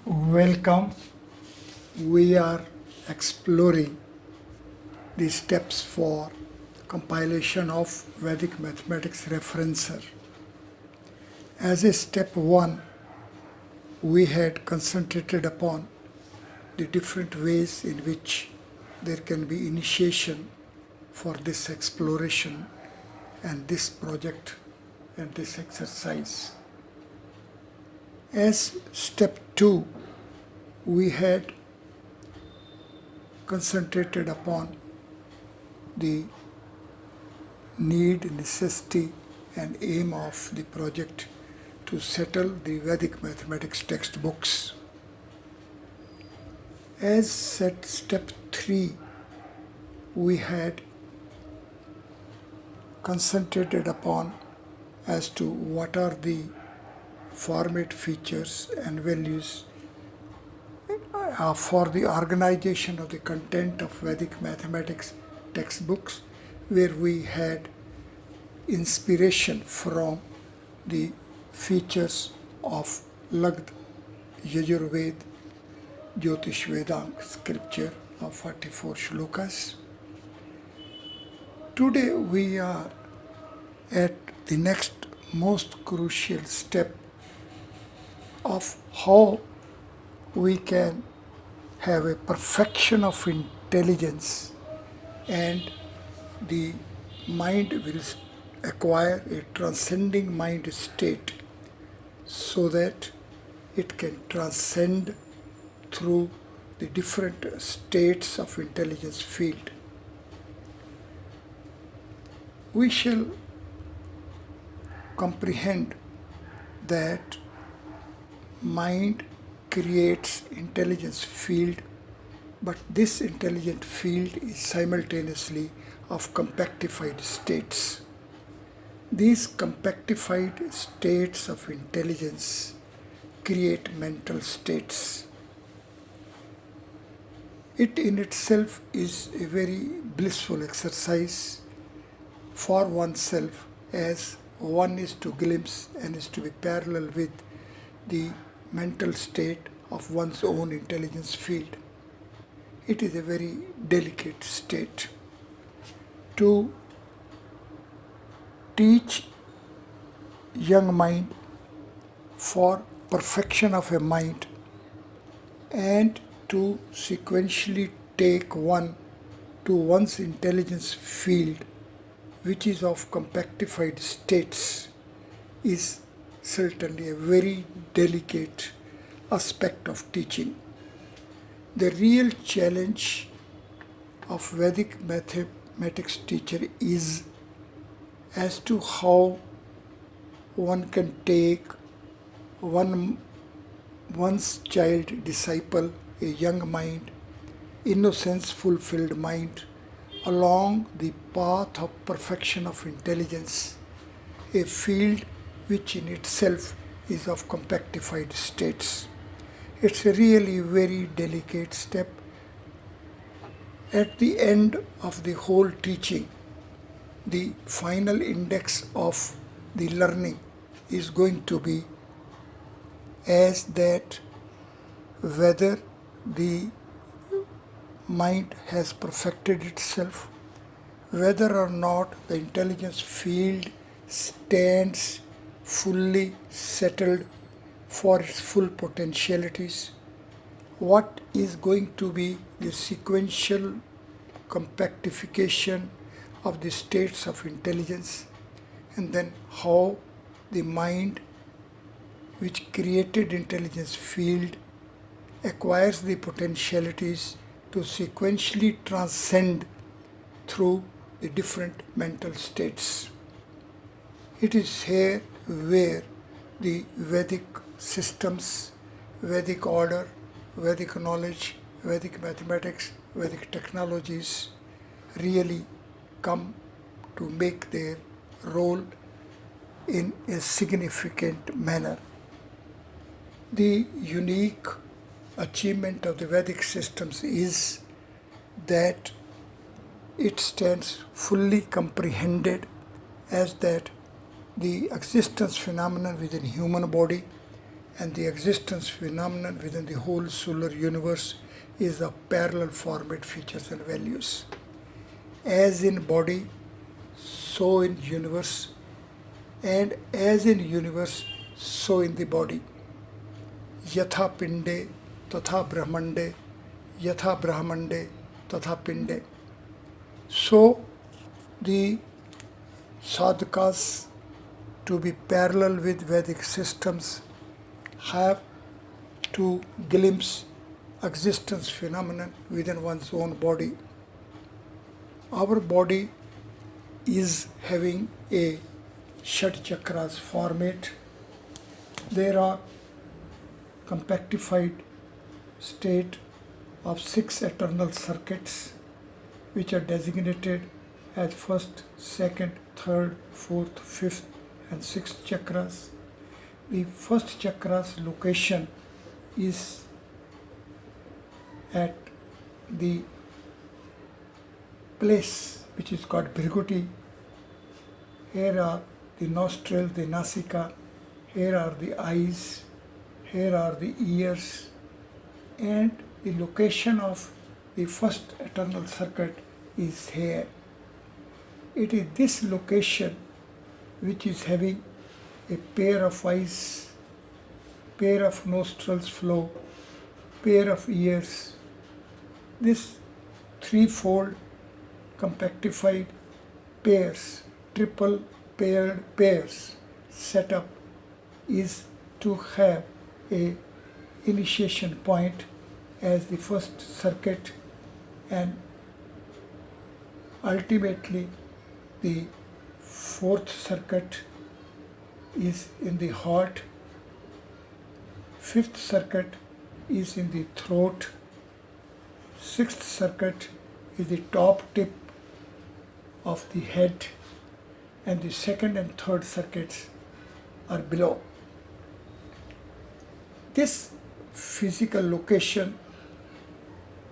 Welcome. We are exploring the steps for compilation of Vedic Mathematics referencer. As a step 1, we had concentrated upon the different ways in which there can be initiation for this exploration and this project and this exercise. As step 2, we had concentrated upon the need, necessity, and aim of the project to settle the Vedic mathematics textbooks. As at step 3, we had concentrated upon as to what are the format features and values for the organization of the content of Vedic mathematics textbooks, where we had inspiration from the features of Lagd, Yajurved, Jyotish Vedang scripture of 44 shlokas. Today we are at the next most crucial step of how we can have a perfection of intelligence and the mind will acquire a transcending mind state so that it can transcend through the different states of intelligence field. We shall comprehend that mind creates intelligence field, but this intelligent field is simultaneously of compactified states. These compactified states of intelligence create mental states. It in itself is a very blissful exercise for oneself, as one is to glimpse and is to be parallel with the mental state of one's own intelligence field. It is a very delicate state. To teach young mind for perfection of a mind and to sequentially take one to one's intelligence field, which is of compactified states, is certainly a very delicate aspect of teaching. The real challenge of Vedic mathematics teacher is as to how one can take one's child, disciple, a young mind, innocence fulfilled mind, along the path of perfection of intelligence, a field which in itself is of compactified states. It's a really very delicate step. At the end of the whole teaching, the final index of the learning is going to be as that whether the mind has perfected itself, whether or not the intelligence field stands fully settled for its full potentialities, what is going to be the sequential compactification of the states of intelligence, and then how the mind which created intelligence field acquires the potentialities to sequentially transcend through the different mental states. It is here where the Vedic systems, Vedic order, Vedic knowledge, Vedic mathematics, Vedic technologies really come to make their role in a significant manner. The unique achievement of the Vedic systems is that it stands fully comprehended as that the existence phenomenon within human body and the existence phenomenon within the whole solar universe is of parallel format, features and values. As in body, so in universe, and as in universe, so in the body. Yatha pinde, tatha brahmande, yatha brahmande, tatha pinde. So the sadhakas, to be parallel with Vedic systems, have to glimpse existence phenomenon within one's own body. Our body is having a Shat chakras format. There are compactified state of 6 eternal circuits which are designated as first, second, third, fourth, fifth and sixth chakras. The first chakra's location is at the place which is called Bhriguti. Here are the nostrils, the nasika, here are the eyes, here are the ears, and the location of the first eternal circuit is here. It is this location which is having a pair of eyes, pair of nostrils flow, pair of ears. This threefold compactified pairs, triple paired pairs setup is to have a initiation point as the first circuit, and ultimately the fourth circuit is in the heart, fifth circuit is in the throat, sixth circuit is the top tip of the head, and the second and third circuits are below. This physical location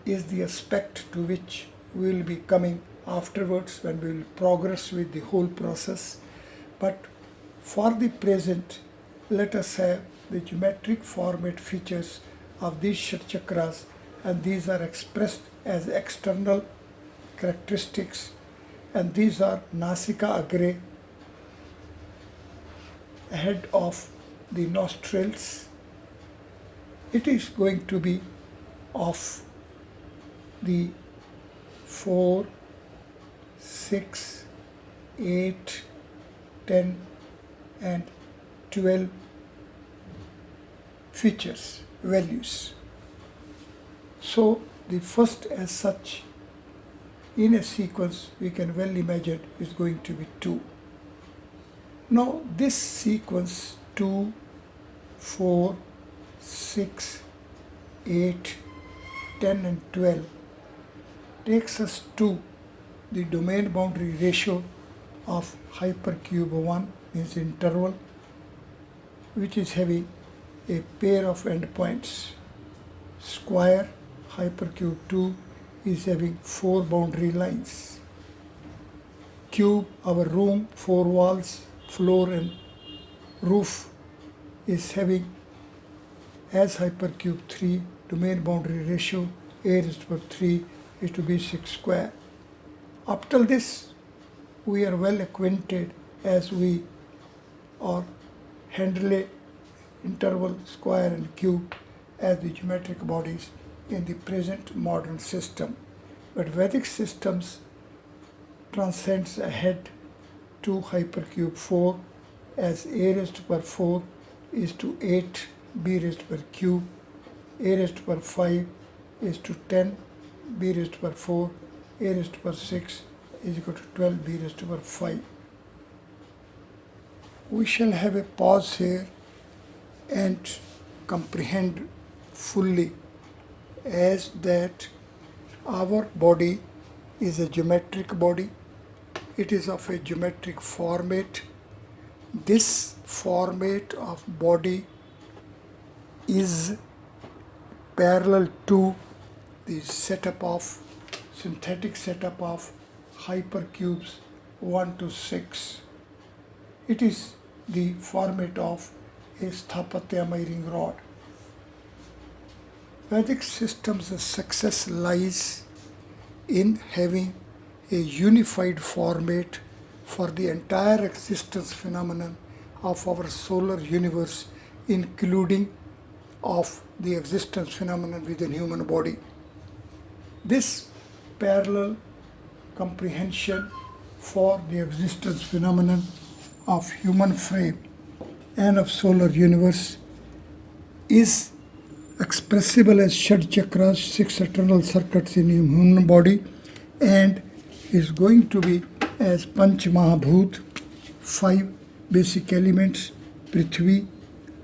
is the aspect to which we will be coming afterwards when we will progress with the whole process. But for the present, let us have the geometric format features of these Shat chakras, and these are expressed as external characteristics, and these are Nasika Agre, ahead of the nostrils. It is going to be of the 4, 6, 8, 10 and 12 features, values. So the first as such in a sequence we can well imagine is going to be 2. Now this sequence 2, 4, 6, 8, 10 and 12 takes us to the domain boundary ratio of hypercube 1, means interval, which is having a pair of endpoints. Square hypercube 2 is having 4 boundary lines. Cube, our room, 4 walls, floor and roof, is having as hypercube 3 domain boundary ratio a raised to power 3 is to b6 square. Up till this we are well acquainted as we or handle interval, square and cube as the geometric bodies in the present modern system. But Vedic systems transcends ahead to hypercube 4 as a raised to power 4 is to 8 b raised to power cube, a raised to power 5 is to 10 b raised to power 4, a raised to power 6 is equal to 12 b raised to power 5. We shall have a pause here and comprehend fully as that our body is a geometric body. It is of a geometric format. This format of body is parallel to the setup of synthetic setup of hypercubes 1 to 6. It is the format of a Sthapatyamay ring rod. Vedic system's success lies in having a unified format for the entire existence phenomenon of our solar universe, including of the existence phenomenon within human body. This parallel comprehension for the existence phenomenon of human frame and of solar universe is expressible as Shad Chakras, 6 eternal circuits in human body, and is going to be as Panch Mahabhut, 5 basic elements: Prithvi,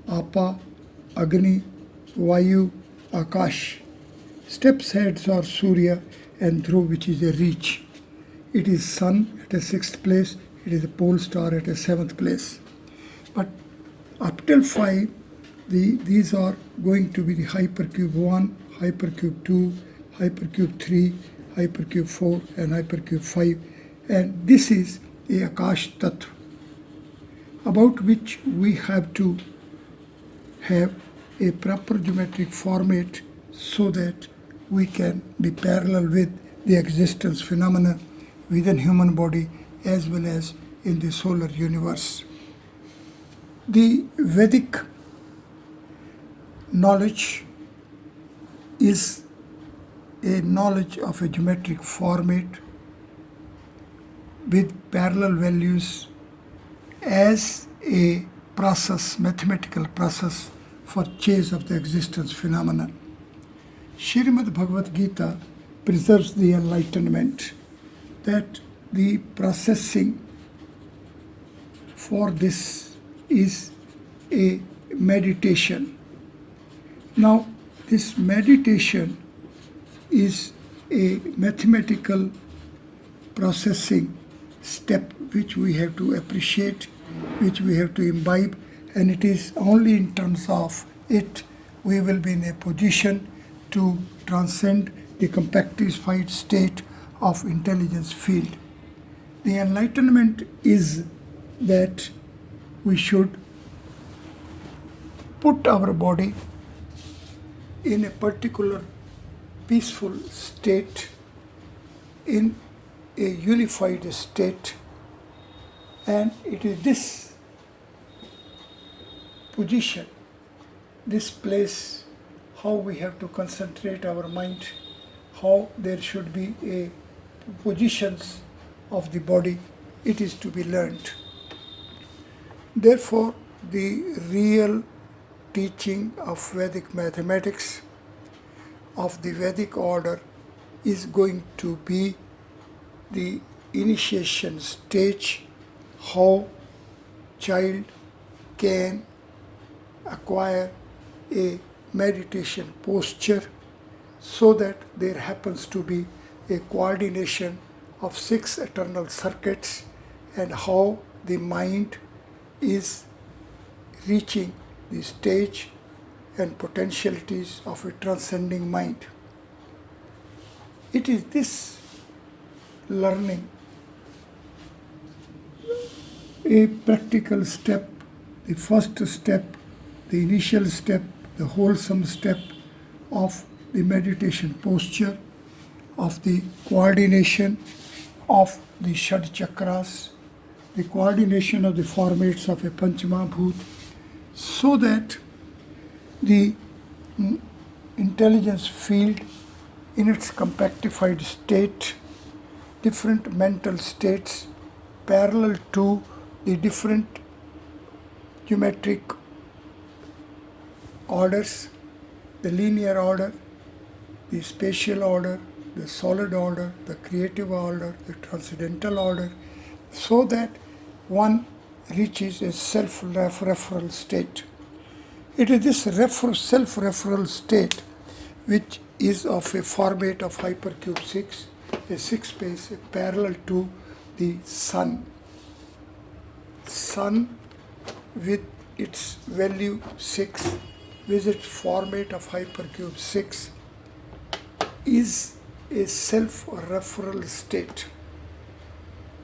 Apa, Agni, Vayu, Akash. Steps heads are Surya and Dhruv, which is a reach. It is Sun at a 6th place, it is a pole star at a 7th place. But up till 5, these are going to be the hypercube 1, hypercube 2, hypercube 3, hypercube 4 and hypercube 5, and this is a Akash Tattva, about which we have to have a proper geometric format so that we can be parallel with the existence phenomena within human body as well as in the solar universe. The Vedic knowledge is a knowledge of a geometric format with parallel values as a process, mathematical process for chase of the existence phenomena. Srimad Bhagavad Gita preserves the enlightenment that the processing for this is a meditation. Now, this meditation is a mathematical processing step which we have to appreciate, which we have to imbibe, and it is only in terms of it we will be in a position to transcend the compactified state of intelligence field. The enlightenment is that we should put our body in a particular peaceful state, in a unified state, and it is this position, this place, how we have to concentrate our mind, how there should be a positions of the body, it is to be learned. Therefore, the real teaching of Vedic mathematics, of the Vedic order, is going to be the initiation stage, how child can acquire a meditation posture so that there happens to be a coordination of 6 eternal circuits, and how the mind is reaching the stage and potentialities of a transcending mind. It is this learning, a practical step, the first step, the initial step, the wholesome step of the meditation posture, of the coordination of the Shad Chakras, the coordination of the formats of a Panchamahabhut, so that the intelligence field in its compactified state, different mental states parallel to the different geometric orders, the linear order, the spatial order, the solid order, the creative order, the transcendental order, so that one reaches a self-referral state. It is this self-referral state which is of a format of hypercube 6, a 6 space parallel to the Sun. Sun with its value 6, with its format of hypercube 6, is a self-referral state.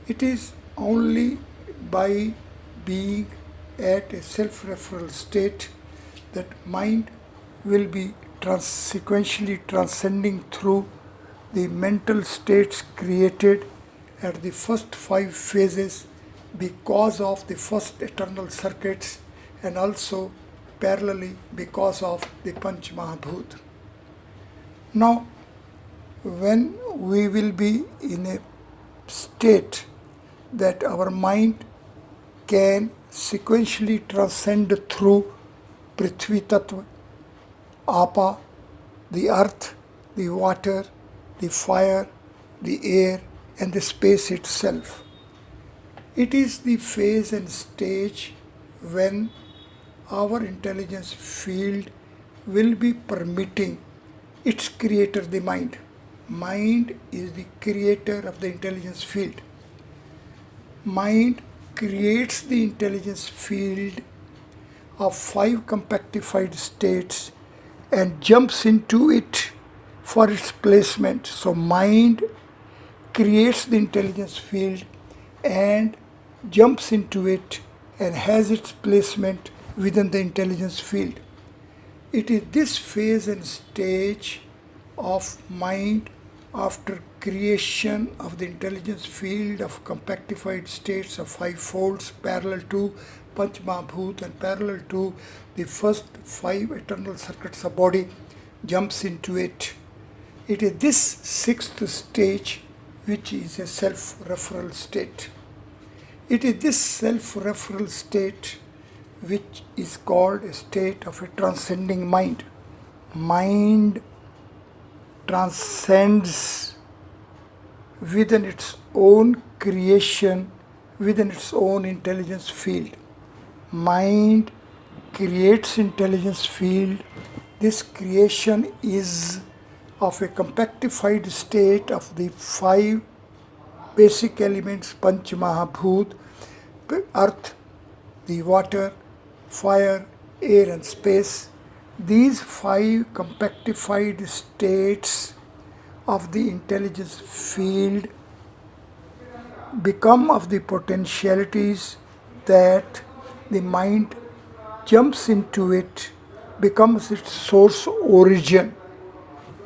It is only by being at a self-referral state, that mind will be sequentially transcending through the mental states created at the first 5 phases because of the first eternal circuits, and also parallelly because of the Panch Mahabhut. Now, when we will be in a state that our mind can sequentially transcend through Prithvi Tattva, Apa, the earth, the water, the fire, the air, and the space itself. It is the phase and stage when our intelligence field will be permitting its creator, the mind. Mind is the creator of the intelligence field. Mind creates the intelligence field of 5 compactified states and jumps into it for its placement. So mind creates the intelligence field and jumps into it and has its placement within the intelligence field. It is this phase and stage of mind after creation of the intelligence field of compactified states of 5 folds parallel to Panch Mahabhut and parallel to the first 5 eternal circuits of body jumps into it. It is this 6th stage which is a self-referral state. It is this self-referral state which is called a state of a transcending mind. Mind transcends within its own creation, within its own intelligence field. Mind creates intelligence field. This creation is of a compactified state of the 5 basic elements, Panch Mahabhut, earth, the water, fire, air, and space. These 5 compactified states of the intelligence field become of the potentialities that the mind jumps into it, becomes its source origin.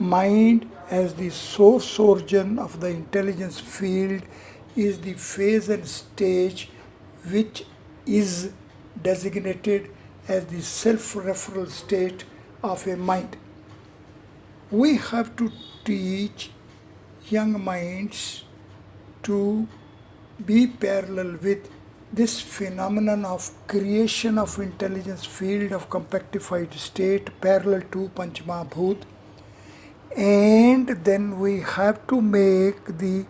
Mind as the source origin of the intelligence field is the phase and stage which is designated as the self-referral state of a mind. We have to teach young minds to be parallel with this phenomenon of creation of intelligence field of compactified state parallel to Panch Mahabhut, and then we have to make the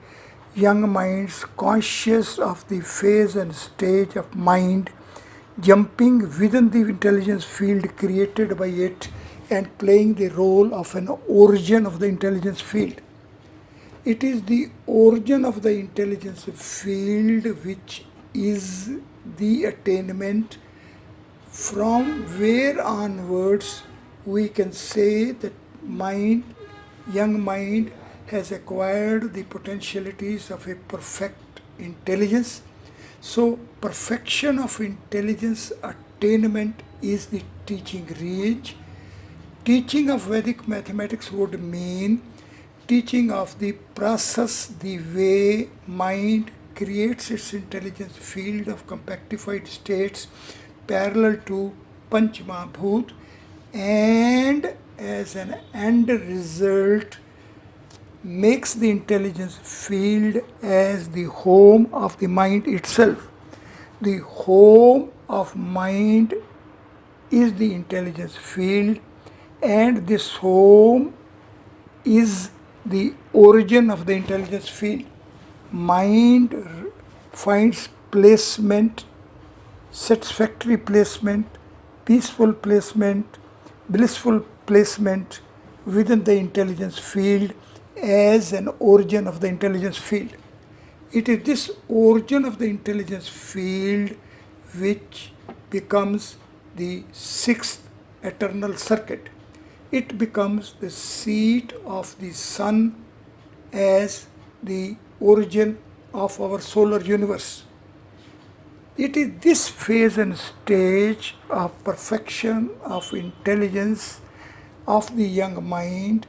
young minds conscious of the phase and stage of mind jumping within the intelligence field created by it and playing the role of an origin of the intelligence field. It is the origin of the intelligence field which is the attainment from where onwards we can say that young mind has acquired the potentialities of a perfect intelligence. So perfection of intelligence attainment is the teaching range. Teaching of Vedic mathematics would mean teaching of the process, the way mind creates its intelligence field of compactified states parallel to Panch Mahabhut, and as an end result makes the intelligence field as the home of the mind itself. The home of mind is the intelligence field, and this home is the origin of the intelligence field. Mind finds placement, satisfactory placement, peaceful placement, blissful placement within the intelligence field as an origin of the intelligence field. It is this origin of the intelligence field which becomes the 6th eternal circuit. It becomes the seat of the sun as the origin of our solar universe. It is this phase and stage of perfection of intelligence of the young mind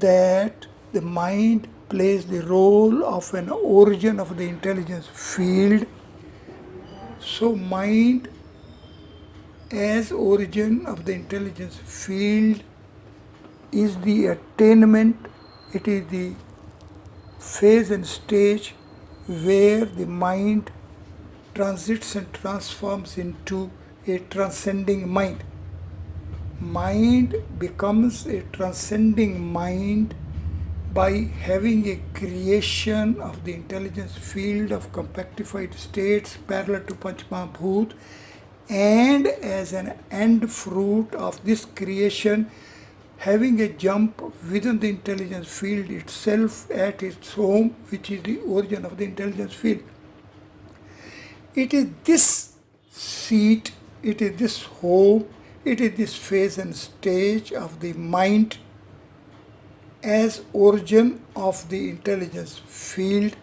that the mind plays the role of an origin of the intelligence field. So mind as origin of the intelligence field is the attainment, it is the phase and stage where the mind transits and transforms into a transcending mind. Mind becomes a transcending mind by having a creation of the intelligence field of compactified states parallel to Panchmahabhut, and as an end fruit of this creation having a jump within the intelligence field itself at its home, which is the origin of the intelligence field. It is this seat, it is this home, it is this phase and stage of the mind as origin of the intelligence field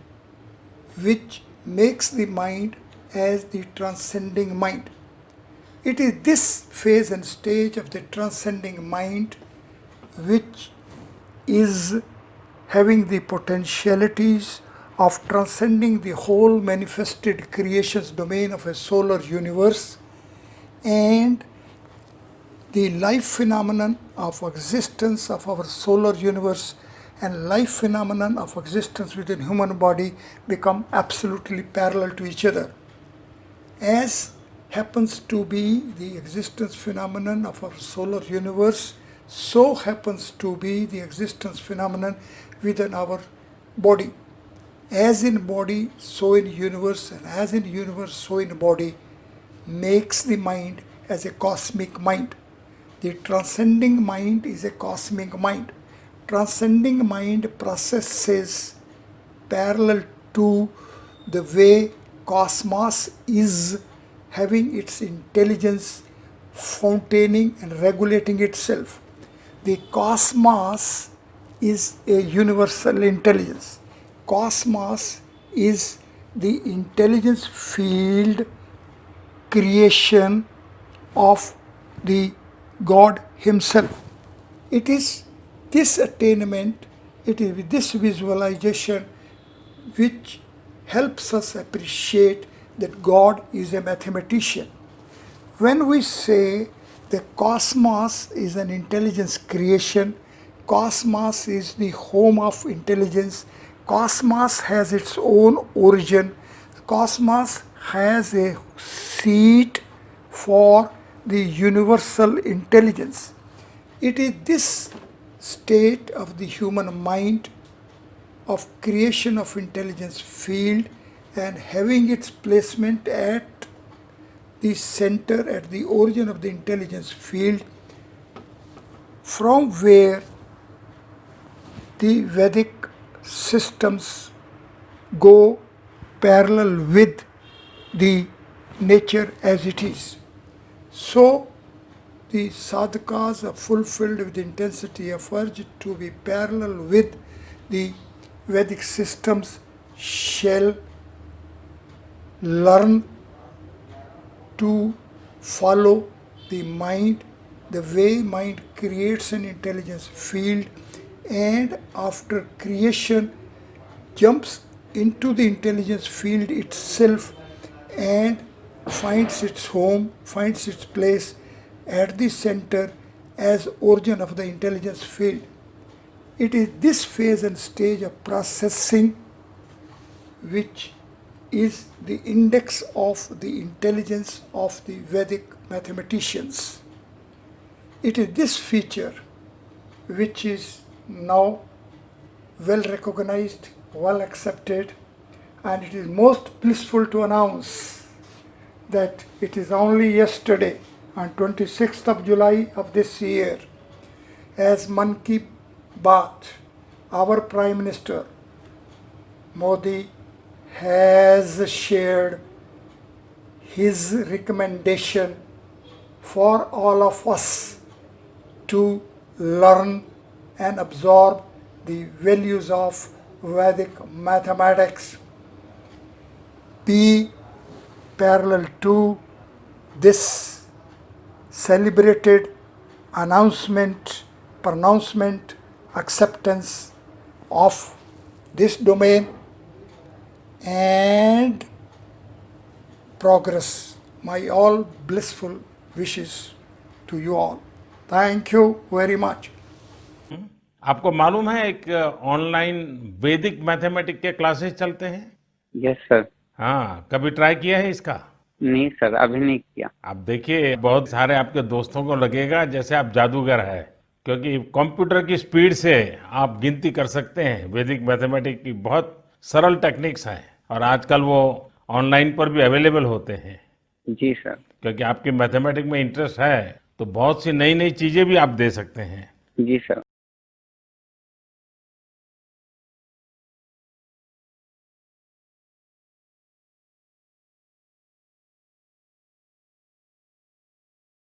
which makes the mind as the transcending mind. It is this phase and stage of the transcending mind which is having the potentialities of transcending the whole manifested creations domain of a solar universe, and the life phenomenon of existence of our solar universe and life phenomenon of existence within human body become absolutely parallel to each other. As happens to be the existence phenomenon of our solar universe, so happens to be the existence phenomenon within our body. As in body, so in universe, and as in universe, so in body, makes the mind as a cosmic mind. The transcending mind is a cosmic mind. Transcending mind processes parallel to the way cosmos is having its intelligence fontaining and regulating itself. The cosmos is a universal intelligence. Cosmos is the intelligence field creation of the God Himself. It is this attainment, it is this visualization which helps us appreciate that God is a mathematician. When we say the cosmos is an intelligence creation, cosmos is the home of intelligence, cosmos has its own origin, cosmos has a seat for the universal intelligence. It is this state of the human mind of creation of intelligence field and having its placement at the center, at the origin of the intelligence field, from where the Vedic systems go parallel with the nature as it is. So the sadhakas are fulfilled with the intensity of urge to be parallel with the Vedic systems shall learn to follow the mind, the way mind creates an intelligence field, and after creation jumps into the intelligence field itself and finds its home, finds its place at the center as origin of the intelligence field. It is this phase and stage of processing which is the index of the intelligence of the Vedic mathematicians. It is this feature which is now well recognized, well accepted, and it is most blissful to announce that it is only yesterday, on 26th of July of this year, as Man Ki Baat, our Prime Minister Modi has shared his recommendation for all of us to learn and absorb the values of Vedic mathematics, be parallel to this celebrated pronouncement, acceptance of this domain and progress. My all blissful wishes to you all. Thank you very much. आपको मालूम है एक online वैदिक mathematics के classes चलते हैं? Yes sir. हाँ, कभी ट्राई किया है इसका? नहीं सर, अभी नहीं किया। आप देखिए, बहुत सारे आपके दोस्तों को लगेगा जैसे आप जादूगर है, क्योंकि कंप्यूटर की स्पीड से आप गिनती कर सकते हैं। वैदिक मैथमेटिक्स की बहुत सरल टेक्निक्स हैं और आजकल वो ऑनलाइन पर भी अवेलेबल होते हैं। जी सर। क्योंकि आपकी मैथमेटिक्स में इंटरेस्ट है तो बहुत सी नई नई चीजें भी आप दे सकते हैं। जी सर।